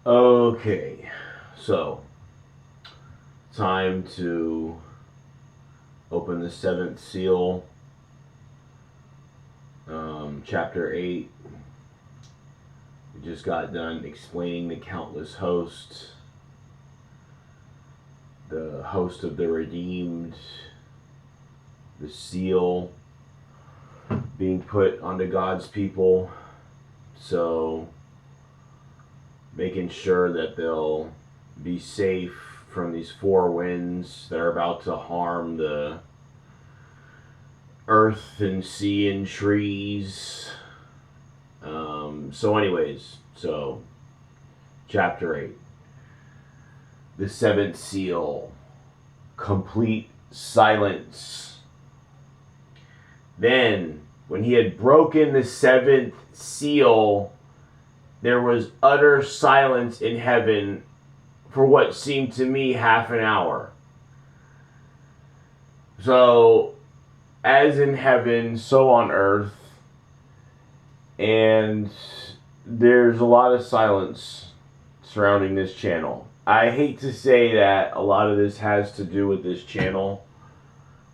Okay, so time to open the seventh seal, chapter 8. We just got done explaining the countless host, the host of the redeemed, the seal being put onto God's people. So, making sure that they'll be safe from these four winds that are about to harm the earth and sea and trees. So chapter 8. The seventh seal. Complete silence. Then, when he had broken the seventh seal, there was utter silence in heaven for what seemed to me half an hour. So, as in heaven, so on earth. And there's a lot of silence surrounding this channel. I hate to say that a lot of this has to do with this channel.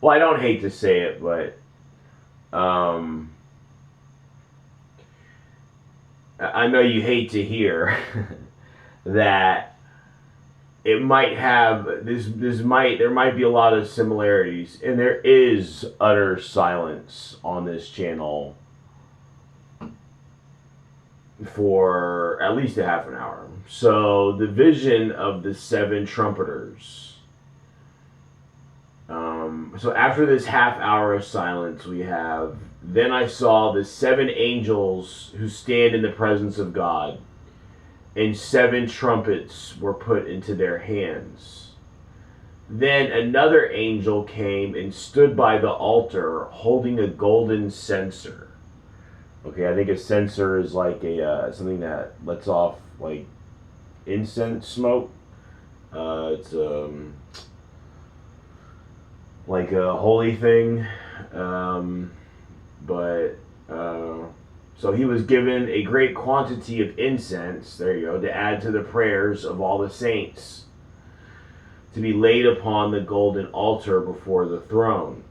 Well, I don't hate to say it, but I know you hate to hear that it might have there might be a lot of similarities, and there is utter silence on this channel for at least a half an hour. So the vision of the seven trumpeters. So after this half hour of silence, we have, then I saw the seven angels who stand in the presence of God, and seven trumpets were put into their hands. Then another angel came and stood by the altar holding a golden censer. Okay, I think a censer is like a something that lets off like incense smoke. It's like a holy thing, so he was given a great quantity of incense. There you go, to add to the prayers of all the saints, to be laid upon the golden altar before the throne.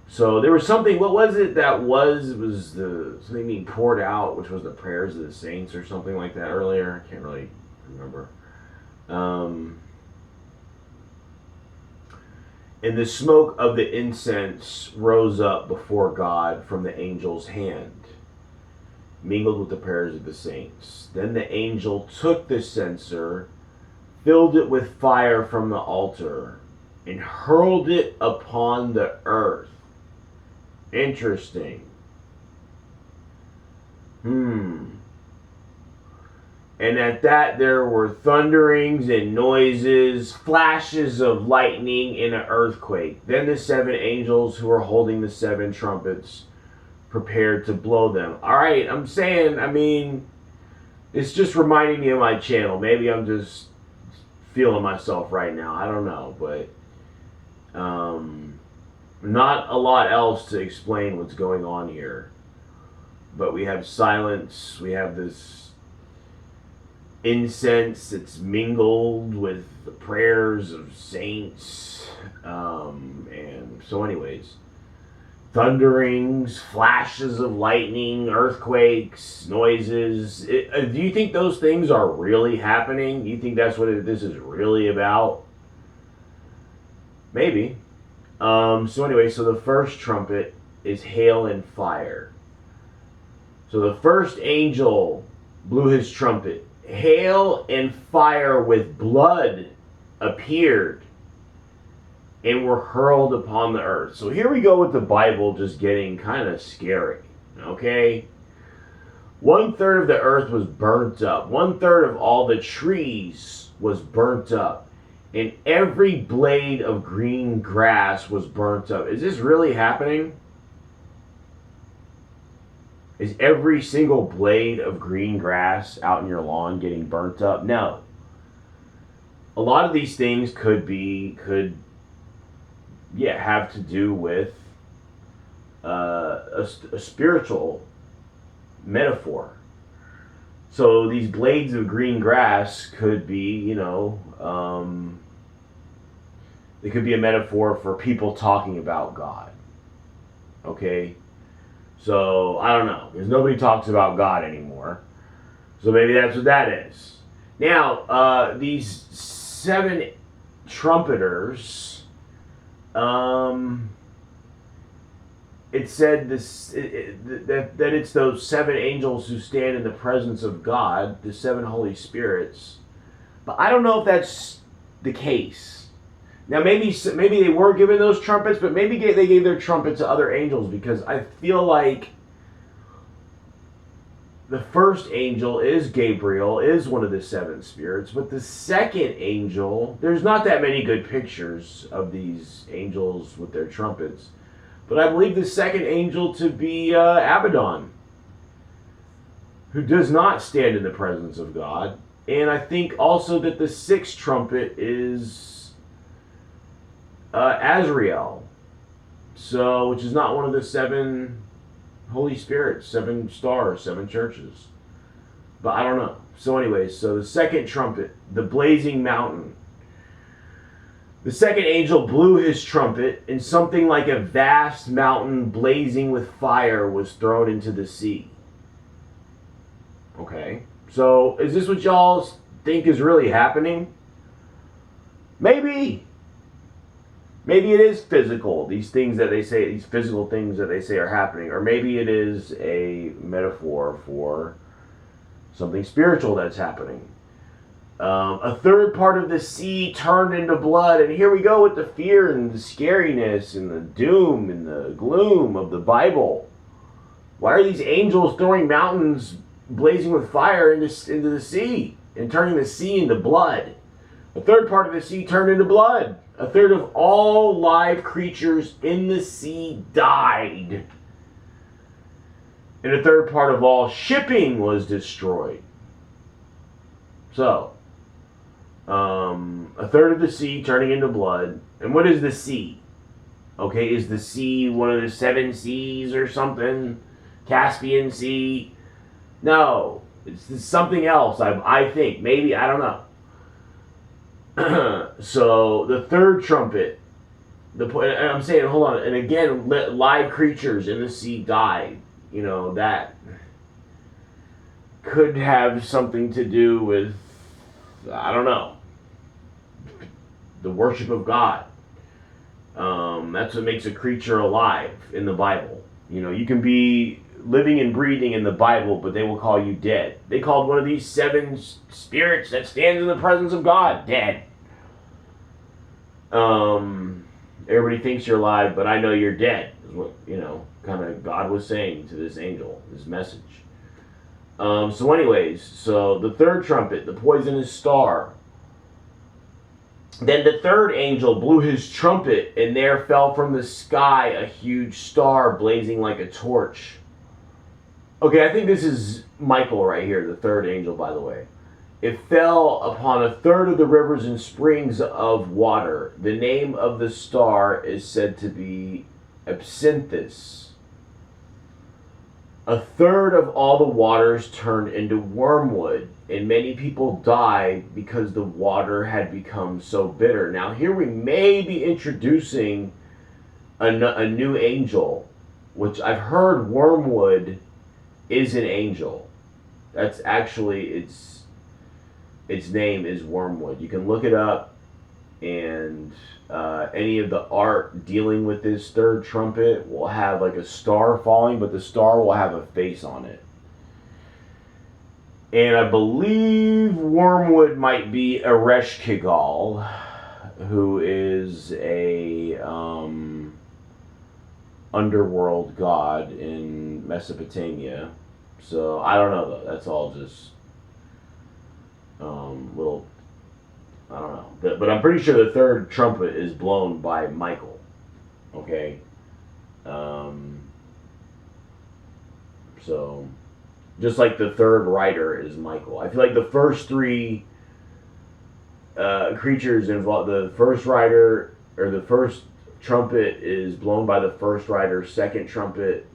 So there was something. What was it that was? It was the something being poured out, which was the prayers of the saints or something like that earlier. I can't really remember. And the smoke of the incense rose up before God from the angel's hand, mingled with the prayers of the saints. Then the angel took the censer, filled it with fire from the altar, and hurled it upon the earth. Interesting. And at that there were thunderings and noises, flashes of lightning, and an earthquake. Then the seven angels who were holding the seven trumpets prepared to blow them. Alright, it's just reminding me of my channel. Maybe I'm just feeling myself right now. I don't know, but not a lot else to explain what's going on here. But we have silence. We have this incense that's mingled with the prayers of saints. And so anyways, thunderings, flashes of lightning, earthquakes, noises. Do you think those things are really happening? Do you think that's what this is really about? Maybe. So the first trumpet is hail and fire. So the first angel blew his trumpet. Hail and fire with blood appeared and were hurled upon the earth. So here we go with the Bible just getting kind of scary. Okay? 1/3 of the earth was burnt up. 1/3 of all the trees was burnt up. And every blade of green grass was burnt up. Is this really happening? Is every single blade of green grass out in your lawn getting burnt up? No. A lot of these things could have to do with a spiritual metaphor. So these blades of green grass could be, it could be a metaphor for people talking about God. Okay? So, I don't know. Because nobody talks about God anymore. So maybe that's what that is. Now, these 7 trumpeters, it said that it's those 7 angels who stand in the presence of God, the 7 Holy Spirits. But I don't know if that's the case. Now, maybe they were given those trumpets, but maybe they gave their trumpet to other angels, because I feel like the first angel is Gabriel, is one of the 7 spirits, but the second angel, there's not that many good pictures of these angels with their trumpets, but I believe the second angel to be Abaddon, who does not stand in the presence of God. And I think also that the 6th trumpet is Azrael, so which is not one of the 7 Holy Spirits, 7 stars, 7 churches. But I don't know. So anyways, so the second trumpet, the blazing mountain. The second angel blew his trumpet, and something like a vast mountain blazing with fire was thrown into the sea. Okay. So is this what y'all think is really happening? Maybe. Maybe it is physical, these things that they say, these physical things that they say are happening. Or maybe it is a metaphor for something spiritual that's happening. A third part of the sea turned into blood. And here we go with the fear and the scariness and the doom and the gloom of the Bible. Why are these angels throwing mountains blazing with fire into the sea and turning the sea into blood? A third part of the sea turned into blood. A third of all live creatures in the sea died. And a third part of all shipping was destroyed. So, a third of the sea turning into blood. And what is the sea? Okay, is the sea one of the 7 seas or something? Caspian Sea? No, it's something else, I think. Maybe, I don't know. So the third trumpet, I'm saying, hold on, and again, live creatures in the sea died. That could have something to do with, I don't know, the worship of God. That's what makes a creature alive in the Bible. You can be living and breathing in the Bible, but they will call you dead. They called one of these 7 spirits that stands in the presence of God dead. Everybody thinks you're alive, but I know you're dead, is what, kind of God was saying to this angel, this message. So anyways, so the third trumpet, the poisonous star. Then the third angel blew his trumpet, and there fell from the sky a huge star blazing like a torch. Okay, I think this is Michael right here, the third angel, by the way. It fell upon a third of the rivers and springs of water. The name of the star is said to be Absinthius. A third of all the waters turned into wormwood, and many people died because the water had become so bitter. Now here we may be introducing a new angel, which I've heard wormwood is an angel. That's actually its name is wormwood. You can look it up, and any of the art dealing with this third trumpet will have like a star falling, but the star will have a face on it. And I believe wormwood might be Ereshkigal, who is a underworld god in Mesopotamia. So I don't know though. That's all just little, I don't know. But I'm pretty sure the third trumpet is blown by Michael. Okay? So, just like the third rider is Michael. I feel like the first 3 creatures involved, the first rider, or the first trumpet is blown by the first rider, second trumpet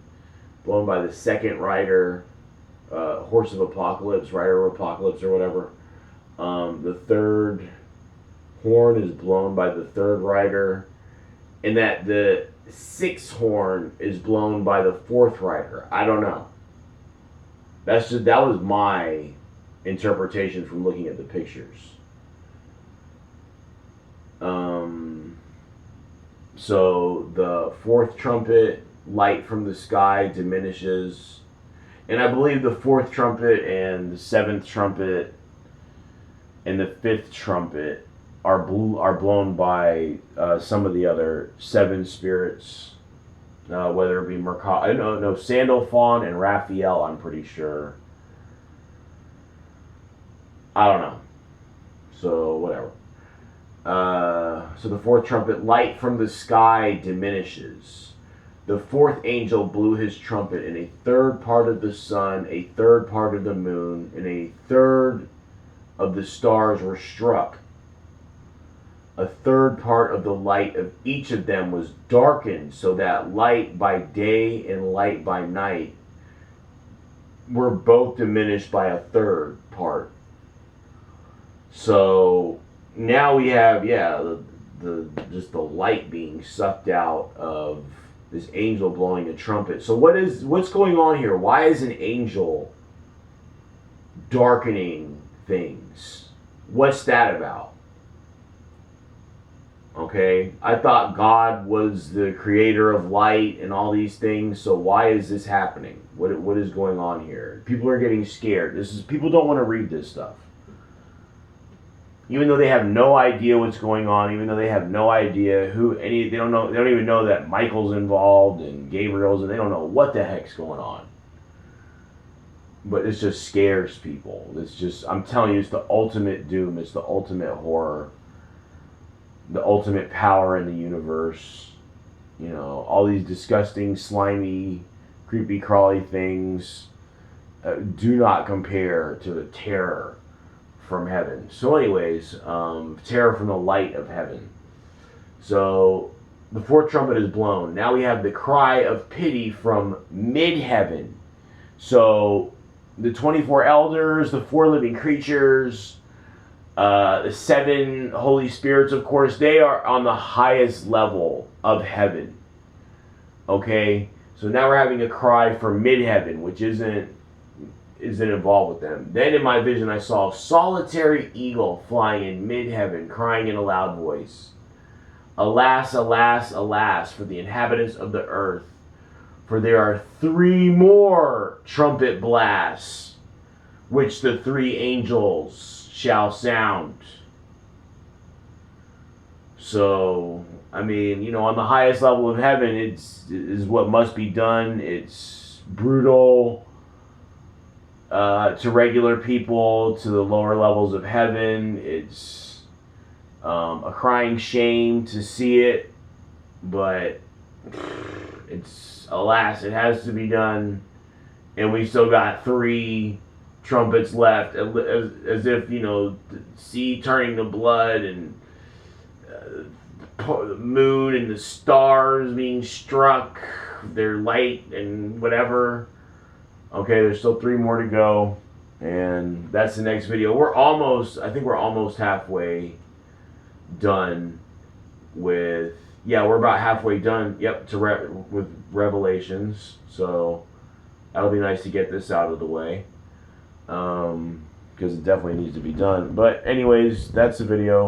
blown by the second rider, horse of apocalypse, rider of apocalypse, or whatever. The third horn is blown by the third rider, and that the sixth horn is blown by the fourth rider. I don't know. That was my interpretation from looking at the pictures. So the fourth trumpet, light from the sky, diminishes, and I believe the fourth trumpet and the seventh trumpet and the fifth trumpet are blown by some of the other seven spirits, whether it be Sandalphon and Raphael. I'm pretty sure. I don't know. So whatever. So the fourth trumpet, light from the sky, diminishes. The fourth angel blew his trumpet, and a third part of the sun, a third part of the moon, and a third of the stars were struck. A third part of the light of each of them was darkened, so that light by day and light by night were both diminished by a third part. So now we have, just the light being sucked out of this angel blowing a trumpet. So what's going on here? Why is an angel darkening things? What's that about? Okay, I thought God was the creator of light and all these things, so why is this happening? What is going on here? People are getting scared. People don't want to read this stuff. Even though they have no idea what's going on, even though they have no idea they don't even know that Michael's involved and Gabriel's, and they don't know what the heck's going on. But it just scares people. I'm telling you, it's the ultimate doom. It's the ultimate horror. The ultimate power in the universe. You know, all these disgusting, slimy, creepy, crawly things do not compare to the terror from heaven. So anyways, terror from the light of heaven. So the fourth trumpet is blown. Now we have the cry of pity from mid-heaven. So the 24 elders, the 4 living creatures, the 7 Holy Spirits, of course, they are on the highest level of heaven. Okay? So now we're having a cry from mid-heaven, which isn't involved with them. Then in my vision I saw a solitary eagle flying in mid-heaven, crying in a loud voice, "Alas, alas, alas, for the inhabitants of the earth, for there are 3 more trumpet blasts, which the 3 angels shall sound." So, I mean, on the highest level of heaven, is what must be done. It's brutal to regular people, to the lower levels of heaven. It's a crying shame to see it, but alas, it has to be done, and we still got 3 trumpets left, as if, the sea turning to blood, and the moon and the stars being struck, their light and whatever. Okay, there's still 3 more to go, and that's the next video. I think we're almost halfway done with, we're about halfway done, with Revelations, so that'll be nice to get this out of the way, because it definitely needs to be done. But anyways, that's the video.